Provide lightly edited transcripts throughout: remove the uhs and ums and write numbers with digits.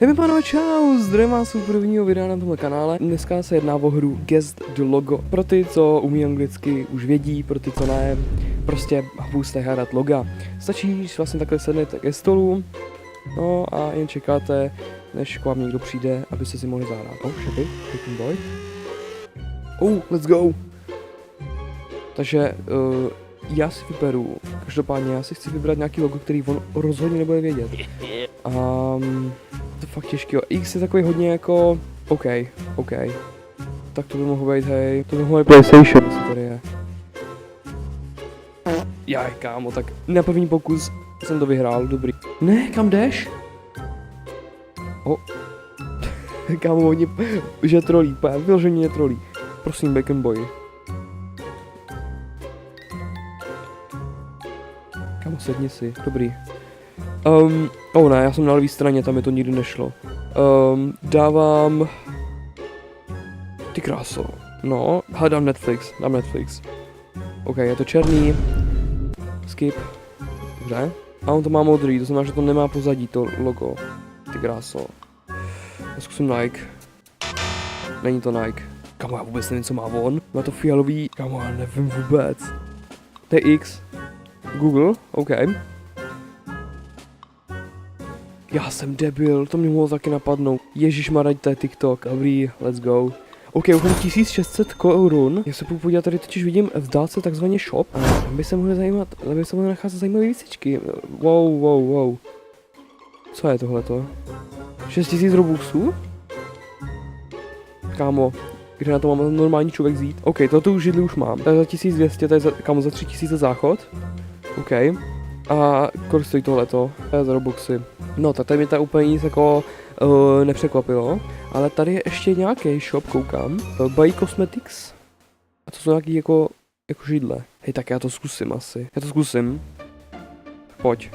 Hej pánové, čau, zdravím vás u prvního videa na tomhle kanále. Dneska se jedná o hru Guess the Logo. Pro ty, co umí anglicky, už vědí, pro ty, co ne, prostě musíte hádat loga. Stačí vlastně takhle sednete ke stolu, no a jen čekáte, než k vám někdo přijde, abyste si mohli zahrát. Oh, šepy, picking boy. Oh, let's go. Takže já si vyberu, každopádně já si chci vybrat nějaký logo, který on rozhodně nebude vědět. To je fakt těžký, X je takový hodně jako, OK. Tak to by mohlo být, hej, to by mohlo být PlayStation, co tady je. Jaj, kámo, tak na první pokus jsem to vyhrál, dobrý. Ne, kam jdeš? Kámo, hodně, že trolí, vyloženě mě trolí. Prosím, Bacon Boy. Kámo, sedni si, dobrý. Ne, já jsem na levý straně, tam mi to nikdy nešlo. Dávám... Ty kráso. No, dám Netflix. OK, je to černý. Skip. Dobře. A on to má modrý, to znamená, že to nemá pozadí, to logo. Ty kráso. Já zkusím Nike. Není to Nike. Kamo, já vůbec nevím, co má on. Má to fialový, kamo, já nevím vůbec. To je X. Google, OK. Já jsem debil, to mě mohlo taky napadnout. Ježišmarja, to je TikTok, dobrý, let's go. OK, už mám 1600 korun. Já se půjdu podívat, tady totiž vidím v dálce takzvaně shop. Tam by se mohly nacházet zajímavé věcičky. Wow. Co je tohleto? 6000 robuxů? Kámo, kde na to mám normální člověk vzít? OK, tu židli už mám. To je za 1200, to je za 3000 záchod. OK. A kolik stojí tohleto? To je za robuxy. No, tak tady mi to úplně nic jako nepřekvapilo, ale tady je ještě nějaký shop, koukám. Buy Cosmetics. A to jsou nějaký jako židle. Hej, tak já to zkusím asi. Pojď.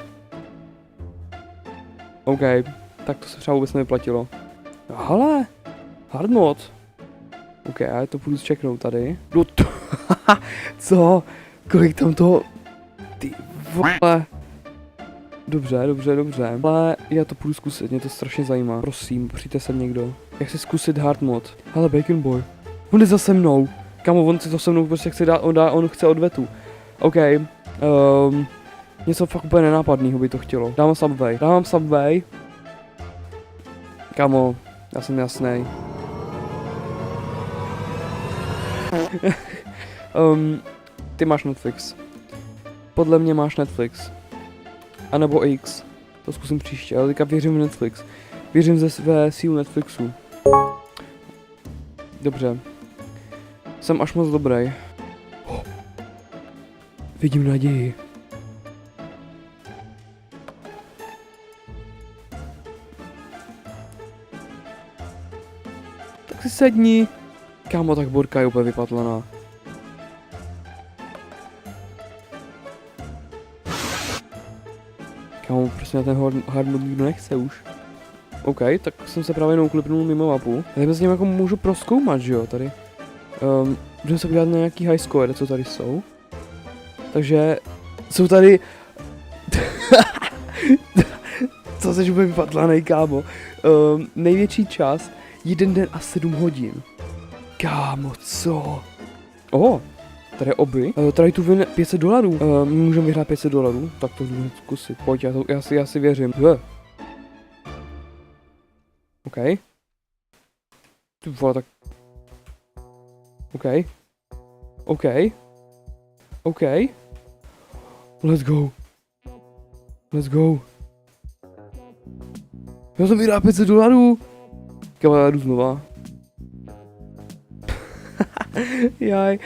OK, tak to se třeba vůbec nevyplatilo. Hele, hard mod. OK, já to půjdu zčeknout tady. No to, co? Kolik tam to... Ty vole. Dobře. Ale já to půjdu zkusit, mě to strašně zajímá. Prosím, přijďte sem někdo. Já chci zkusit hard mod. Hele, Bacon Boy. On je za se mnou. Kamo, on si to se mnou prostě chce dát, on chce odvetu. OK. Něco fakt úplně nenápadného by to chtělo. Dávám Subway. Kamo, já jsem jasnej. Ty máš Netflix. Podle mě máš Netflix. A nebo X. To zkusím příště, ale teďka věřím v Netflix. Věřím ze své sílu Netflixu. Dobře. Jsem až moc dobrý. Vidím naději. Tak si sedni. Kámo, tak borka je úplně vypatlaná. Kámo, prostě na ten hard mod nikdo nechce už. OK, tak jsem se právě jenom klipnul mimo mapu. Já bez něm jako můžu prozkoumat, že jo, tady. Můžeme se podívat na nějaký high score, co tady jsou. Takže jsou tady... Co seš úplně vypatlanej, kámo. Největší čas, 1 den a 7 hodin. Kámo, co? Tady je oby. Tady tu vin $500. Můžeme vyhrát $500, tak to můžeme zkusit. Pojď, já si věřím. OK. Ty vole, tak... OK. Let's go. Já jsem vyhrál $500. Kámo, já jdu znova. Jaj,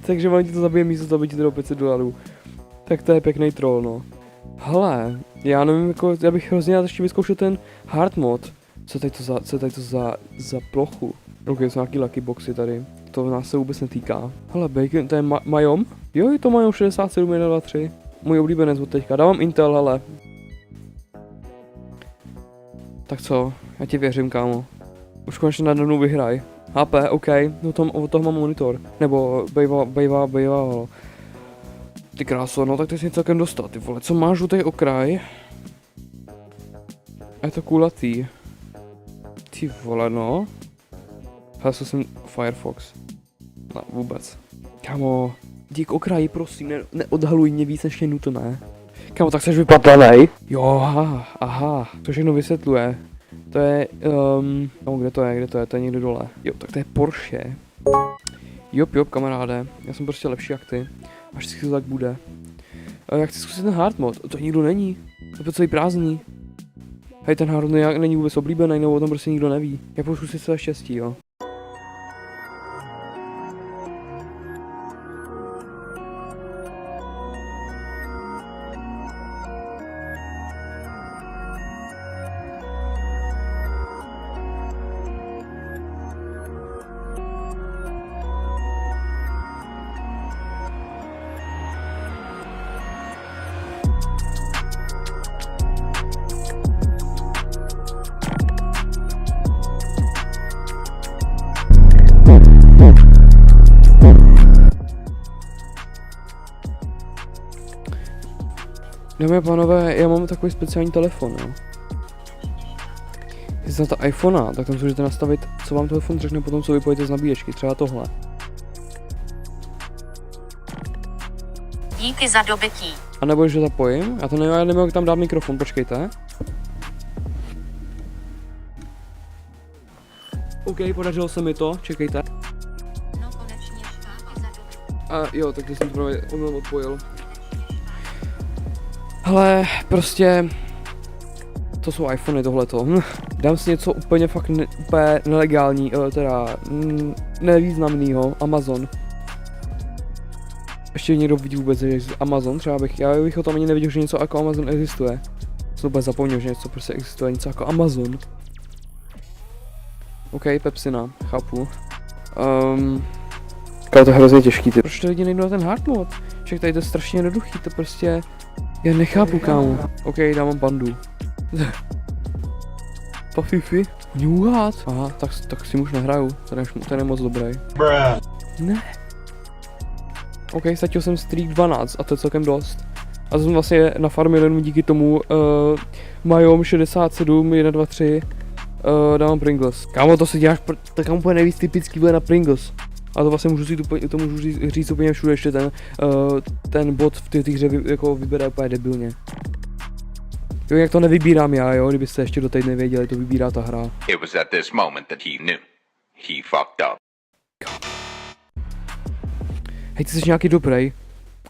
takže mám ti to zabije místo toho, aby ti to dalo $500. Tak to je pěkný troll, no. Hele, já nevím, jako, já bych hrozně rád ještě vyzkoušel ten hard mod. Co tady to za plochu? OK, jsou nějaký lucky boxy tady. To nás se vůbec netýká. Hele, Bacon, to je Majom? Jo, je to Majom 67.123. Můj oblíbenec od teďka. Dávám Intel, hele. Tak co, já ti věřím, kámo. Už konečně nade mnou vyhraj. HP, OK, no od toho mám monitor. Nebo bejvávalo. Ty kráso, no tak ty jsi celkem dostal, ty vole. Co má žlutý okraj? A je to kulatý. Ty vole, no. Hlesil jsem Firefox. No, vůbec. Kámo, jdi k okraji, prosím, neodhaluj mě víc než je nutné. Kámo, tak seš vypadlanej? Jo, aha, to všechno vysvětluje. To je, no, kde to je, to je někde dole. Jo, tak to je Porsche. Jop, kamaráde, já jsem prostě lepší jak ty. Až si to tak bude. Já chci zkusit ten hard mod, to nikdo není. To je celý prázdný. Hej, ten hard mod není vůbec oblíbený, nebo o tom prostě nikdo neví. Já půjdu zkusit své štěstí, jo. Dámy a pánové, já mám takový speciální telefon, jo. Když znáte iPhonea, tak tam můžete nastavit, co vám telefon řekne potom, co vypojíte z nabíječky, třeba tohle. Díky za dobytí. A nebo že zapojím, já to nevím, já nevím, jak tam dát mikrofon, počkejte. OK, podařilo se mi to, čekejte. No konečně díky za dobytí. A jo, takže jsem to právě omylem odpojil. Hele, prostě... To jsou iPhony tohleto. Dám si něco úplně fakt úplně nelegální, teda nevýznamnýho, Amazon. Ještě někdo vidí vůbec, že Amazon, třeba já bych o tom ani neviděl, že něco jako Amazon existuje. Jsem úplně zapomněl, že něco prostě existuje, něco jako Amazon. OK, Pepsina, chápu. Kámo, to je hrozně těžký, ty. Proč to lidi nejdou na ten hard mod? Však tady to je strašně jednoduchý, to prostě... Já nechápu, kámo. OK, dávám pandu. To Fifi? Newhat? Aha, tak si už nehraju, ten je moc dobrý. Ne. OK, stačil jsem streak 12 a to je celkem dost. A to jsem vlastně nafarmil jenom díky tomu Majom 67, 1, 2, 3 dávám Pringles. Kámo, to se děláš, tak kámo úplně nejvíc typický bude na Pringles. A to vlastně můžu říct úplně všude, ještě ten bot v té hře jako vybírá úplně debilně. Jo, jak to nevybírám já, jo, kdybyste ještě do teď nevěděli, to vybírá ta hra. It was at this moment that he knew. He fucked up. Hej, ty jsi nějaký dobrý.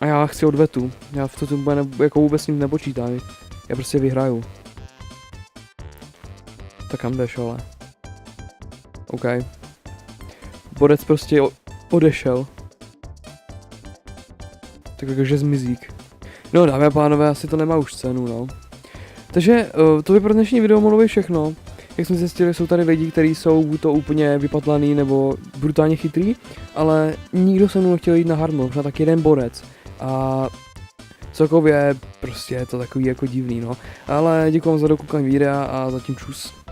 A já chci odvetu. Já v tom jako vůbec s ním nepočítám. Já prostě vyhraju. Tak kam jdeš, ale. OK. Borec prostě odešel. Takže zmizík. No dámy a pánové, asi to nemá už cenu, no. Takže to by pro dnešní video mohlo být všechno. Jak jsme zjistili, jsou tady lidi, kteří jsou to úplně vypatlaný nebo brutálně chytrý, ale nikdo se mnou nechtěl jít na hard mode, možná tak jeden borec. A celkově prostě je to takový jako divný, no. Ale děkuji vám za dokoukání videa a zatím čus.